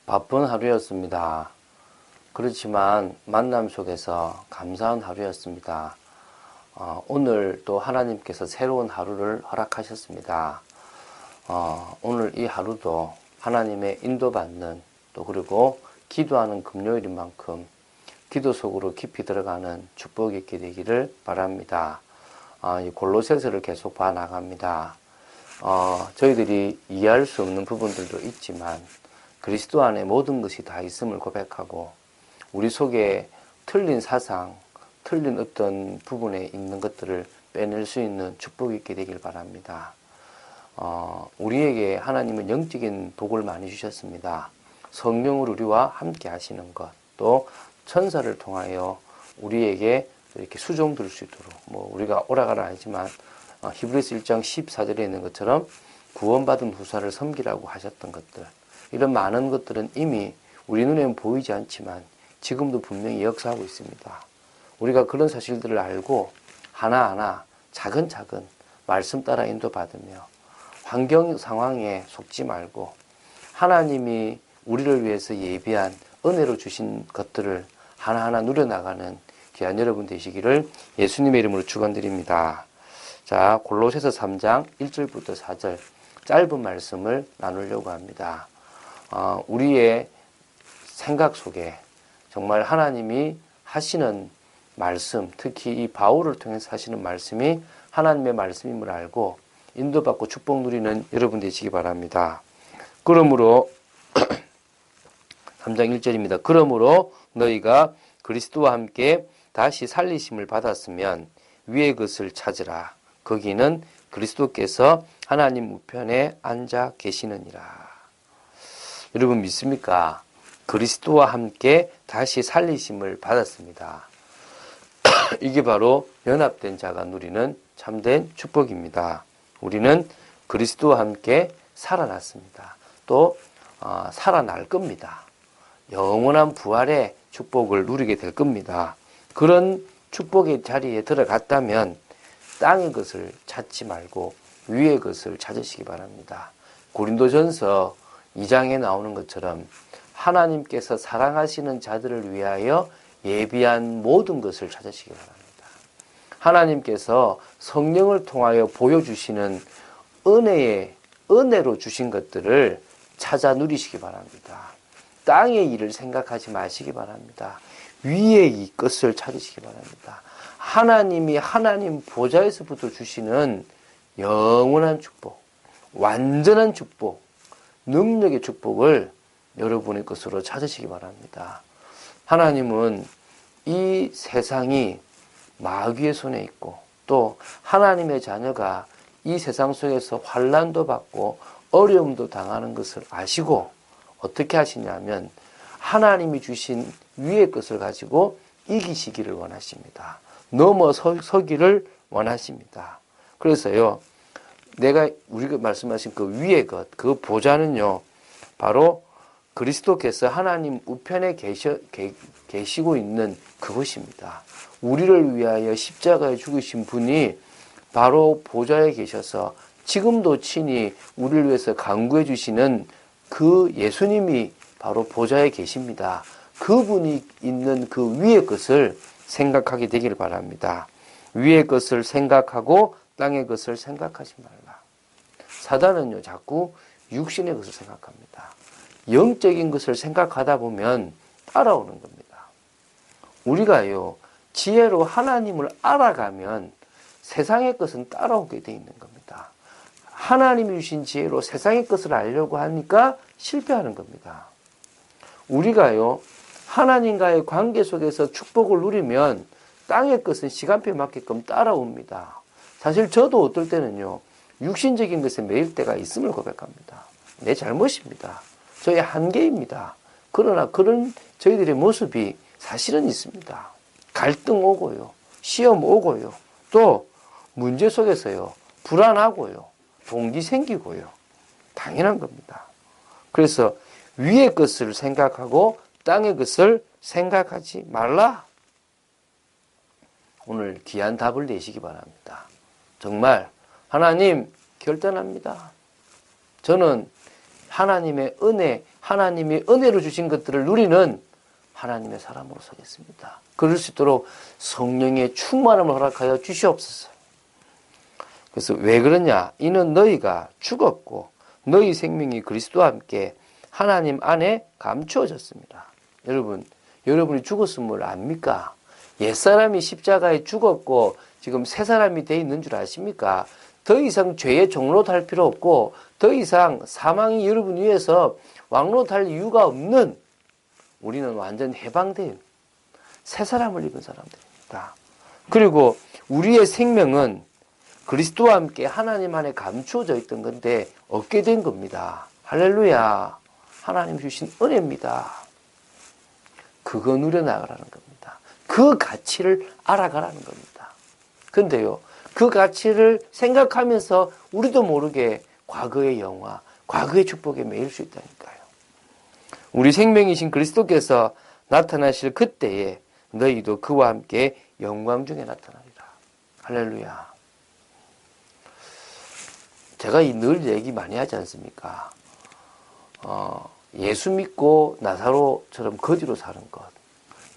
바쁜 하루였습니다. 그렇지만 만남 속에서 감사한 하루였습니다. 오늘 또 하나님께서 새로운 하루를 허락하셨습니다. 오늘 이 하루도 하나님의 인도받는 또 그리고 기도하는 금요일인 만큼 기도 속으로 깊이 들어가는 축복이 있게 되기를 바랍니다. 이 골로새서를 계속 봐나갑니다. 저희들이 이해할 수 없는 부분들도 있지만 그리스도 안에 모든 것이 다 있음을 고백하고 우리 속에 틀린 사상, 틀린 어떤 부분에 있는 것들을 빼낼 수 있는 축복이 있게 되길 바랍니다. 우리에게 하나님은 영적인 복을 많이 주셨습니다. 성령으로 우리와 함께 하시는 것, 또 천사를 통하여 우리에게 이렇게 수종들 수 있도록, 우리가 오라가라 하지만 히브리서 1장 14절에 있는 것처럼 구원받은 후사를 섬기라고 하셨던 것들, 이런 많은 것들은 이미 우리 눈에는 보이지 않지만 지금도 분명히 역사하고 있습니다. 우리가 그런 사실들을 알고 하나하나 차근차근 말씀 따라 인도받으며 환경 상황에 속지 말고 하나님이 우리를 위해서 예비한 은혜로 주신 것들을 하나하나 누려나가는 귀한 여러분 되시기를 예수님의 이름으로 축원드립니다. 자, 골로새서 3장 1절부터 4절 짧은 말씀을 나누려고 합니다. 우리의 생각 속에 정말 하나님이 하시는 말씀, 특히 이 바울을 통해서 하시는 말씀이 하나님의 말씀임을 알고 인도받고 축복 누리는 여러분 되시기 바랍니다. 그러므로 3장 1절입니다. 그러므로 너희가 그리스도와 함께 다시 살리심을 받았으면 위의 것을 찾으라. 거기는 그리스도께서 하나님 우편에 앉아 계시느니라. 여러분 믿습니까? 그리스도와 함께 다시 살리심을 받았습니다. 이게 바로 연합된 자가 누리는 참된 축복입니다. 우리는 그리스도와 함께 살아났습니다. 또 살아날 겁니다. 영원한 부활의 축복을 누리게 될 겁니다. 그런 축복의 자리에 들어갔다면 땅의 것을 찾지 말고 위의 것을 찾으시기 바랍니다. 고린도전서 2장에 나오는 것처럼 하나님께서 사랑하시는 자들을 위하여 예비한 모든 것을 찾으시기 바랍니다. 하나님께서 성령을 통하여 보여주시는 은혜로 주신 것들을 찾아 누리시기 바랍니다. 땅의 일을 생각하지 마시기 바랍니다. 위의 이 것을 찾으시기 바랍니다. 하나님이 하나님 보좌에서부터 주시는 영원한 축복, 완전한 축복, 능력의 축복을 여러분의 것으로 찾으시기 바랍니다. 하나님은 이 세상이 마귀의 손에 있고 또 하나님의 자녀가 이 세상 속에서 환난도 받고 어려움도 당하는 것을 아시고 어떻게 하시냐면 하나님이 주신 위의 것을 가지고 이기시기를 원하십니다. 넘어서기를 원하십니다. 그래서요, 우리가 말씀하신 그 위의 것, 그 보좌는요, 바로 그리스도께서 하나님 우편에 계시고 있는 그것입니다. 우리를 위하여 십자가에 죽으신 분이 바로 보좌에 계셔서 지금도 친히 우리를 위해서 간구해 주시는 그 예수님이 바로 보좌에 계십니다. 그분이 있는 그 위의 것을 생각하게 되기를 바랍니다. 위의 것을 생각하고 땅의 것을 생각하지 말라. 사단은요, 자꾸 육신의 것을 생각합니다. 영적인 것을 생각하다 보면 따라오는 겁니다. 우리가요, 지혜로 하나님을 알아가면 세상의 것은 따라오게 돼 있는 겁니다. 하나님이 주신 지혜로 세상의 것을 알려고 하니까 실패하는 겁니다. 우리가요, 하나님과의 관계 속에서 축복을 누리면 땅의 것은 시간표에 맞게끔 따라옵니다. 사실 저도 어떨 때는요, 육신적인 것에 매일 때가 있음을 고백합니다. 내 잘못입니다. 저의 한계입니다. 그러나 그런 저희들의 모습이 사실은 있습니다. 갈등 오고요, 시험 오고요, 또 문제 속에서요, 불안하고요, 동기 생기고요, 당연한 겁니다. 그래서 위의 것을 생각하고 땅의 것을 생각하지 말라. 오늘 귀한 답을 내시기 바랍니다. 정말 하나님 결단합니다. 저는 하나님의 은혜, 하나님이 은혜로 주신 것들을 누리는 하나님의 사람으로 서겠습니다. 그럴 수 있도록 성령의 충만함을 허락하여 주시옵소서. 그래서 왜 그러냐? 이는 너희가 죽었고 너희 생명이 그리스도와 함께 하나님 안에 감추어졌습니다. 여러분이 죽었음을 압니까? 옛사람이 십자가에 죽었고 지금 새 사람이 돼 있는 줄 아십니까? 더 이상 죄의 종로할 필요 없고 더 이상 사망이 여러분 위해서 왕노할 이유가 없는, 우리는 완전 해방된 새 사람을 입은 사람들입니다. 그리고 우리의 생명은 그리스도와 함께 하나님 안에 감추어져 있던 건데 얻게 된 겁니다. 할렐루야. 하나님 주신 은혜입니다. 그거 누려나가라는 겁니다. 그 가치를 알아가라는 겁니다. 근데요, 그 가치를 생각하면서 우리도 모르게 과거의 영화, 과거의 축복에 매일 수 있다니까요. 우리 생명이신 그리스도께서 나타나실 그때에 너희도 그와 함께 영광 중에 나타나리라. 할렐루야. 제가 늘 얘기 많이 하지 않습니까? 예수 믿고 나사로처럼 거지로 사는 것,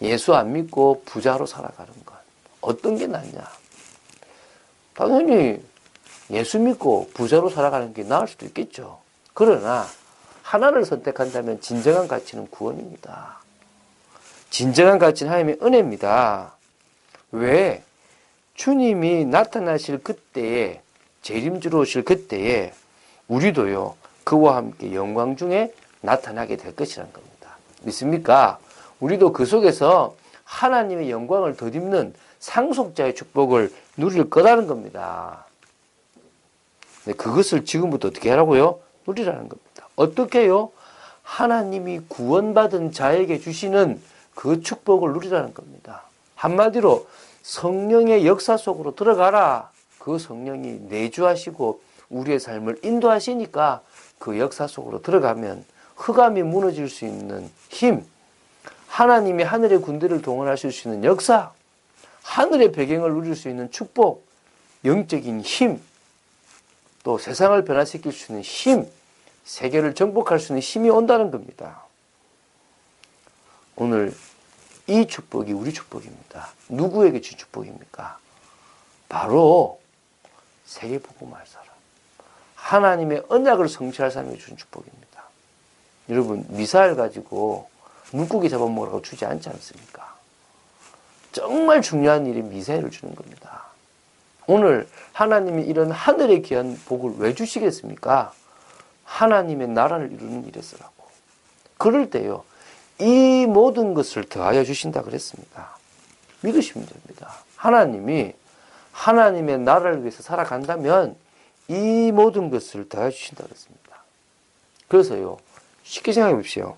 예수 안 믿고 부자로 살아가는 것, 어떤 게 낫냐? 당연히 예수 믿고 부자로 살아가는 게 나을 수도 있겠죠. 그러나 하나를 선택한다면 진정한 가치는 구원입니다. 진정한 가치는 하나님의 은혜입니다. 왜? 주님이 나타나실 그때에, 재림주로 오실 그때에 우리도요, 그와 함께 영광 중에 나타나게 될 것이라는 겁니다. 믿습니까? 우리도 그 속에서 하나님의 영광을 덧입는 상속자의 축복을 누릴 거라는 겁니다. 그것을 지금부터 어떻게 하라고요? 누리라는 겁니다. 어떻게 해요? 하나님이 구원받은 자에게 주시는 그 축복을 누리라는 겁니다. 한마디로 성령의 역사 속으로 들어가라. 그 성령이 내주하시고 우리의 삶을 인도하시니까 그 역사 속으로 들어가면 흑암이 무너질 수 있는 힘, 하나님이 하늘의 군대를 동원하실 수 있는 역사, 하늘의 배경을 누릴 수 있는 축복, 영적인 힘, 또 세상을 변화시킬 수 있는 힘, 세계를 정복할 수 있는 힘이 온다는 겁니다. 오늘 이 축복이 우리 축복입니다. 누구에게 준 축복입니까? 바로 세계복음할 사람, 하나님의 언약을 성취할 사람에게 준 축복입니다. 여러분, 미사일 가지고 물고기 잡아먹으라고 주지 않지 않습니까? 정말 중요한 일이 미사일을 주는 겁니다. 오늘 하나님이 이런 하늘의 귀한 복을 왜 주시겠습니까? 하나님의 나라를 이루는 일에 쓰라고. 그럴 때요, 이 모든 것을 더하여 주신다 그랬습니다. 믿으시면 됩니다. 하나님이 하나님의 나라를 위해서 살아간다면 이 모든 것을 더하여 주신다 그랬습니다. 그래서요, 쉽게 생각해 보십시오.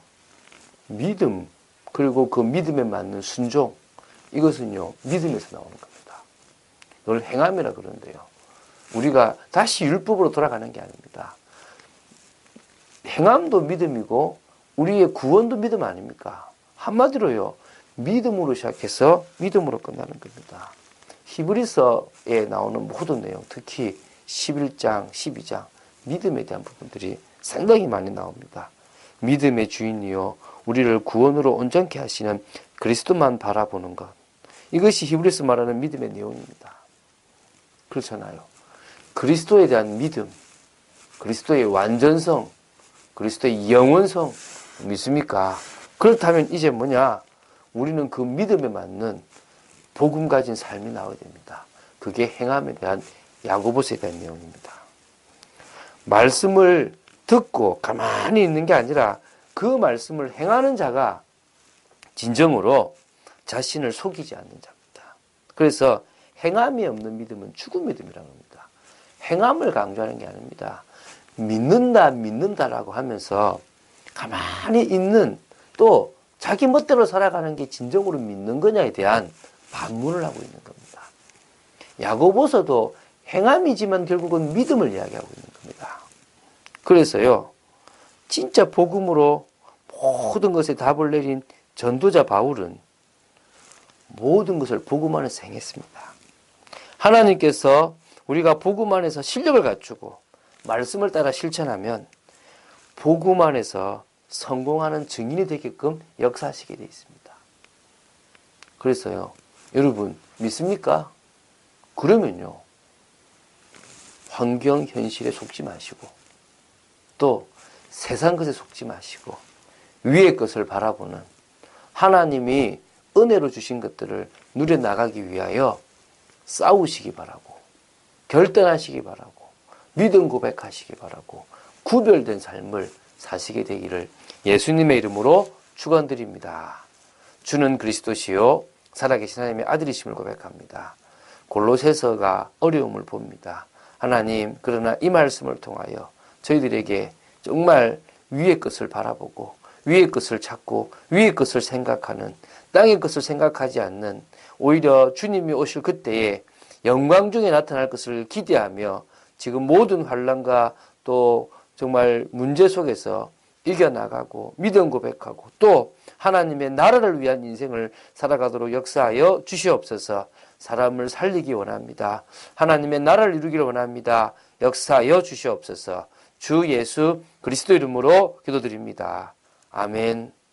믿음, 그리고 그 믿음에 맞는 순종, 이것은요, 믿음에서 나오는 겁니다. 늘 행함이라 그러는데요, 우리가 다시 율법으로 돌아가는 게 아닙니다. 행함도 믿음이고 우리의 구원도 믿음 아닙니까? 한마디로요, 믿음으로 시작해서 믿음으로 끝나는 겁니다. 히브리서에 나오는 모든 내용, 특히 11장, 12장, 믿음에 대한 부분들이 상당히 많이 나옵니다. 믿음의 주인이요, 우리를 구원으로 온전케 하시는 그리스도만 바라보는 것, 이것이 히브리서 말하는 믿음의 내용입니다. 그렇잖아요. 그리스도에 대한 믿음, 그리스도의 완전성, 그리스도의 영원성 믿습니까? 그렇다면 이제 뭐냐? 우리는 그 믿음에 맞는 복음 가진 삶이 나와야 됩니다. 그게 행함에 대한, 야고보서에 대한 내용입니다. 말씀을 듣고 가만히 있는 게 아니라 그 말씀을 행하는 자가 진정으로 자신을 속이지 않는 자입니다. 그래서 행함이 없는 믿음은 죽은 믿음이라고 합니다. 행함을 강조하는 게 아닙니다. 믿는다라고 하면서 가만히 있는, 또 자기 멋대로 살아가는 게 진정으로 믿는 거냐에 대한 반문을 하고 있는 겁니다. 야고보서도 행함이지만 결국은 믿음을 이야기하고 있는 겁니다. 그래서요, 진짜 복음으로 모든 것에 답을 내린 전도자 바울은 모든 것을 복음 안에서 행했습니다. 하나님께서 우리가 복음 안에서 실력을 갖추고 말씀을 따라 실천하면 복음 안에서 성공하는 증인이 되게끔 역사하시게 되어 있습니다. 그래서요, 여러분 믿습니까? 그러면요, 환경 현실에 속지 마시고 또 세상 것에 속지 마시고 위의 것을 바라보는, 하나님이 은혜로 주신 것들을 누려나가기 위하여 싸우시기 바라고, 결단하시기 바라고, 믿음 고백하시기 바라고, 구별된 삶을 사시게 되기를 예수님의 이름으로 축원드립니다. 주는 그리스도시요 살아계신 하나님의 아들이심을 고백합니다. 골로새서가 어려움을 봅니다. 하나님, 그러나 이 말씀을 통하여 저희들에게 정말 위의 것을 바라보고 위의 것을 찾고 위의 것을 생각하는, 땅의 것을 생각하지 않는, 오히려 주님이 오실 그때에 영광 중에 나타날 것을 기대하며 지금 모든 환난과 또 정말 문제 속에서 이겨나가고 믿음 고백하고 또 하나님의 나라를 위한 인생을 살아가도록 역사하여 주시옵소서. 사람을 살리기 원합니다. 하나님의 나라를 이루기를 원합니다. 역사하여 주시옵소서. 주 예수 그리스도 이름으로 기도드립니다. 아멘.